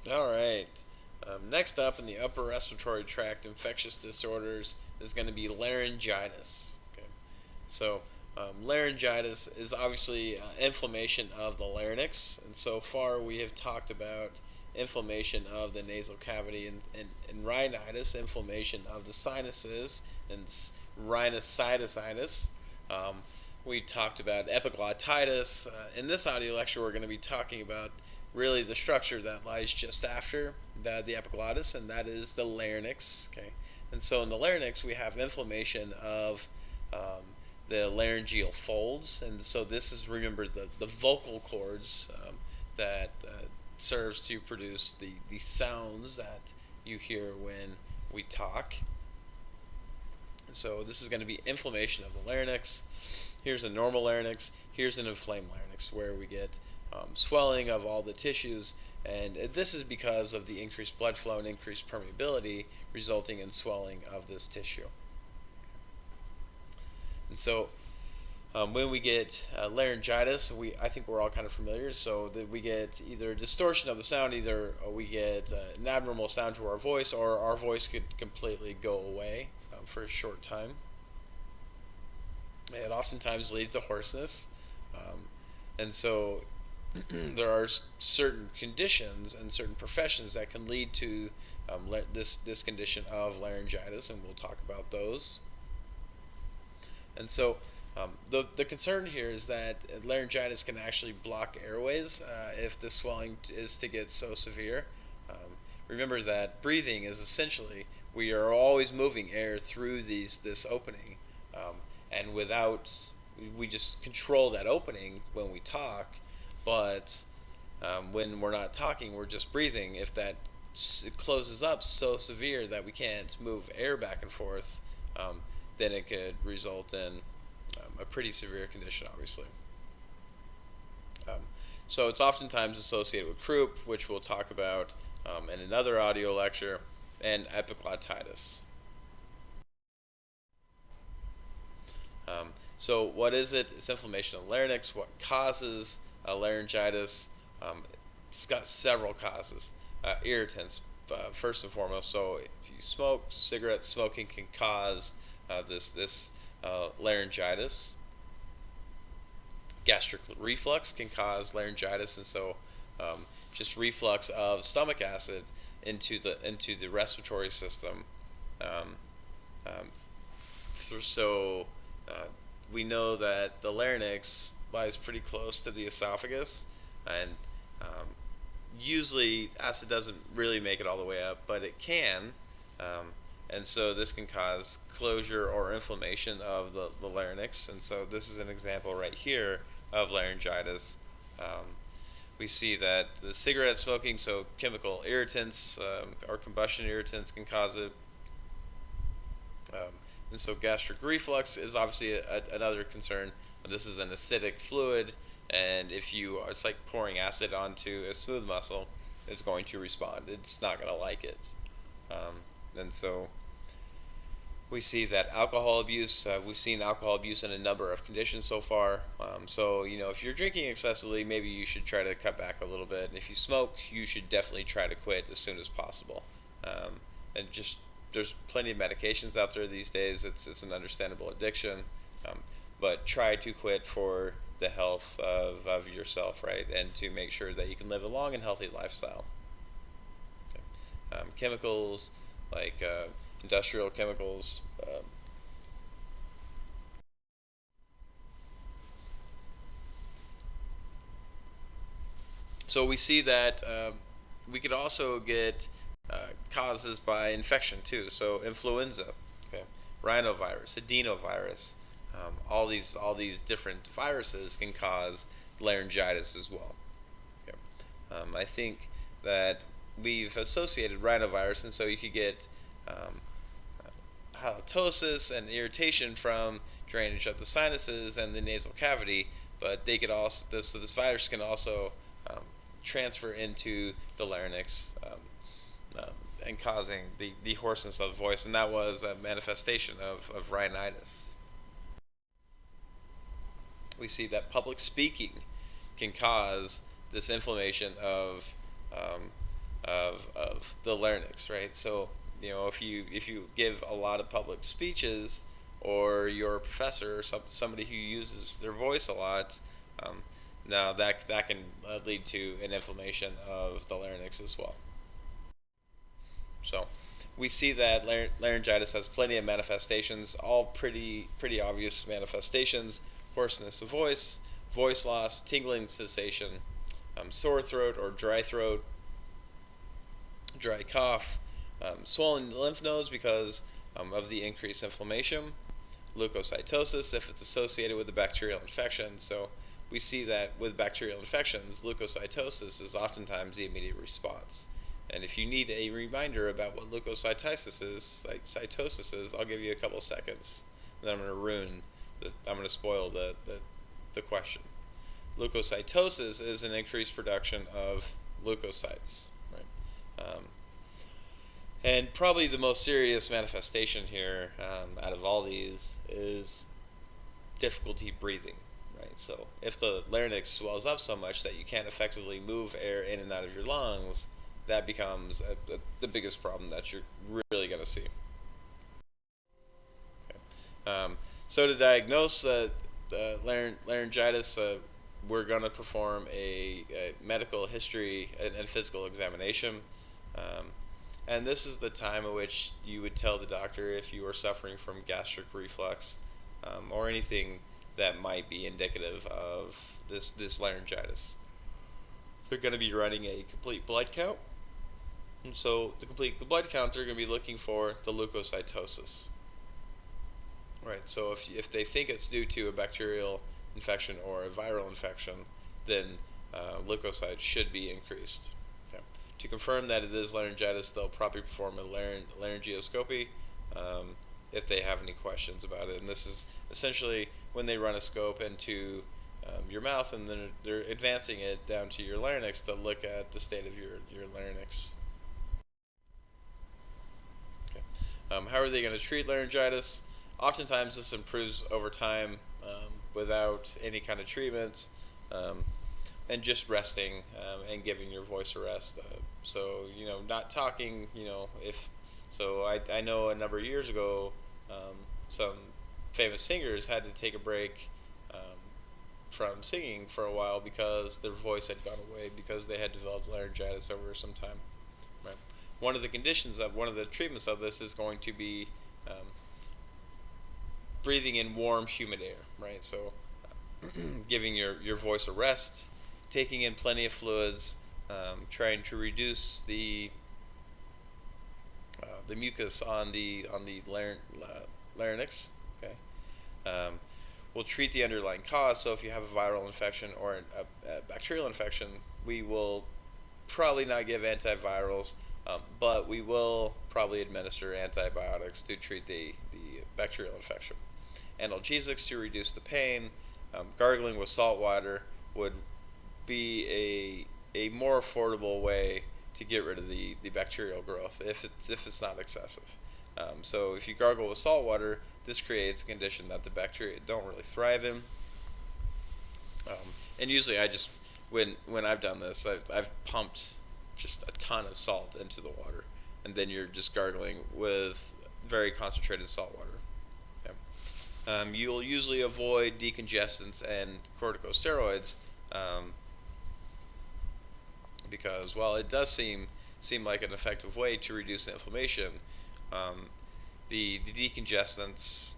All right. Next up in the upper respiratory tract infectious disorders is going to be laryngitis. Okay. So, laryngitis is obviously inflammation of the larynx, and so far we have talked about inflammation of the nasal cavity and rhinitis, inflammation of the sinuses, and rhinosinusitis. Um, we talked about epiglottitis. In this audio lecture, we're going to be talking about really the structure that lies just after the epiglottis, and that is the larynx. Okay, and so in the larynx, we have inflammation of the laryngeal folds, and so this is, remember, the vocal cords that serves to produce the sounds that you hear when we talk. So this is going to be inflammation of the larynx. Here's a normal larynx. Here's an inflamed larynx where we get swelling of all the tissues, and this is because of the increased blood flow and increased permeability resulting in swelling of this tissue. And so when we get laryngitis, I think we're all kind of familiar. So that we get either distortion of the sound, either we get an abnormal sound to our voice, or our voice could completely go away for a short time. It oftentimes leads to hoarseness, and so there are certain conditions and certain professions that can lead to this condition of laryngitis, and we'll talk about those. And so the concern here is that laryngitis can actually block airways if the swelling is to get so severe. Remember that breathing is essentially, we are always moving air through this opening, and we just control that opening when we talk, but when we're not talking, we're just breathing. If it closes up so severe that we can't move air back and forth, then it could result in a pretty severe condition, obviously. Um, so it's oftentimes associated with croup, which we'll talk about in another audio lecture, and epiglottitis. So what is it? It's inflammation of the larynx. What causes laryngitis? It's got several causes. Irritants, first and foremost. So if you smoke, cigarette smoking can cause this laryngitis. Gastric reflux can cause laryngitis, and so just reflux of stomach acid into the respiratory system. Um, um, so we know that the larynx lies pretty close to the esophagus, and um, usually acid doesn't really make it all the way up, but it can. Um, and so this can cause closure or inflammation of the larynx. And so this is an example right here of laryngitis. We see that the cigarette smoking, so chemical irritants or combustion irritants, can cause it. Um, and so gastric reflux is obviously another concern. This is an acidic fluid, and it's like pouring acid onto a smooth muscle, it's going to respond. It's not going to like it. And so we see that alcohol abuse, we've seen alcohol abuse in a number of conditions so far. So, if you're drinking excessively, maybe you should try to cut back a little bit. And if you smoke, you should definitely try to quit as soon as possible. And just, there's plenty of medications out there these days. It's an understandable addiction. Um, but try to quit for the health of yourself, right? And to make sure that you can live a long and healthy lifestyle. Okay. Chemicals like industrial chemicals. So we see that we could also get causes by infection too. So influenza, okay, rhinovirus, adenovirus, all these different viruses can cause laryngitis as well. Okay. I think that we've associated rhinovirus, and so you could get halitosis and irritation from drainage of the sinuses and the nasal cavity, but they could also this virus can also um, transfer into the larynx, and causing the hoarseness of the voice, and that was a manifestation of rhinitis. We see that public speaking can cause this inflammation of of the larynx, right? So if you give a lot of public speeches, or you're a professor or somebody who uses their voice a lot, um, now that can lead to an inflammation of the larynx as well. So we see that laryngitis has plenty of manifestations, all pretty obvious manifestations: hoarseness of voice, voice loss, tingling sensation, sore throat or dry throat, dry cough, swollen lymph nodes because of the increased inflammation, leukocytosis if it's associated with a bacterial infection. So we see that with bacterial infections, leukocytosis is oftentimes the immediate response. And if you need a reminder about what leukocytosis is, like cytosis is, I'll give you a couple seconds. Then I'm going to ruin I'm going to spoil the question. Leukocytosis is an increased production of leukocytes, right? And probably the most serious manifestation here, out of all these, is difficulty breathing, right? So if the larynx swells up so much that you can't effectively move air in and out of your lungs, that becomes the biggest problem that you're really going to see. Okay. So to diagnose laryngitis, we're going to perform a medical history and physical examination. And this is the time at which you would tell the doctor if you are suffering from gastric reflux, or anything that might be indicative of this laryngitis. They're going to be running a complete blood count. And so to complete the blood count, they're going to be looking for the leukocytosis. Right. So if they think it's due to a bacterial infection or a viral infection, then leukocytes should be increased. Okay. To confirm that it is laryngitis, they'll probably perform a laryngeoscopy if they have any questions about it. And this is essentially when they run a scope into your mouth, and then they're advancing it down to your larynx to look at the state of your larynx. Okay. How are they going to treat laryngitis? Oftentimes this improves over time without any kind of treatment, and just resting and giving your voice a rest. So not talking. I know a number of years ago, some famous singers had to take a break from singing for a while because their voice had gone away because they had developed laryngitis over some time. Right. One of the treatments of this is going to be breathing in warm, humid air. Right. So giving your voice a rest, taking in plenty of fluids, trying to reduce the mucus on the larynx. Okay. We'll treat the underlying cause. So if you have a viral infection or a bacterial infection, we will probably not give antivirals, but we will probably administer antibiotics to treat the bacterial infection. Analgesics to reduce the pain. Gargling with salt water would be a more affordable way to get rid of the bacterial growth if it's not excessive. So if you gargle with salt water, this creates a condition that the bacteria don't really thrive in. And usually when I've done this, I've pumped just a ton of salt into the water, and then you're just gargling with very concentrated salt water. Okay. You'll usually avoid decongestants and corticosteroids, because while it does seem like an effective way to reduce inflammation, the decongestants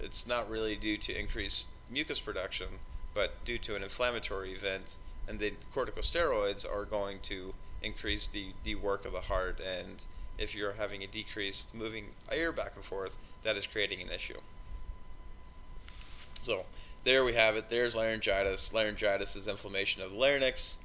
it's not really due to increased mucus production, but due to an inflammatory event, and the corticosteroids are going to increase the work of the heart, and if you're having a decreased moving air back and forth, that is creating an issue. So there we have it. There's laryngitis. Laryngitis is inflammation of the larynx.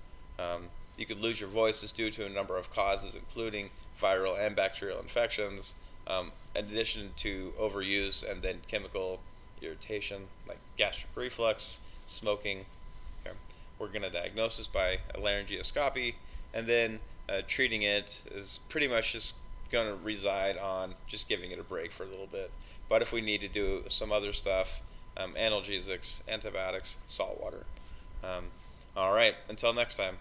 You could lose your voice. It's due to a number of causes, including viral and bacterial infections, in addition to overuse and then chemical irritation like gastric reflux, smoking. Okay. We're going to diagnose this by a laryngeoscopy, and then treating it is pretty much just going to reside on just giving it a break for a little bit. But if we need to do some other stuff, analgesics, antibiotics, salt water. All right, until next time.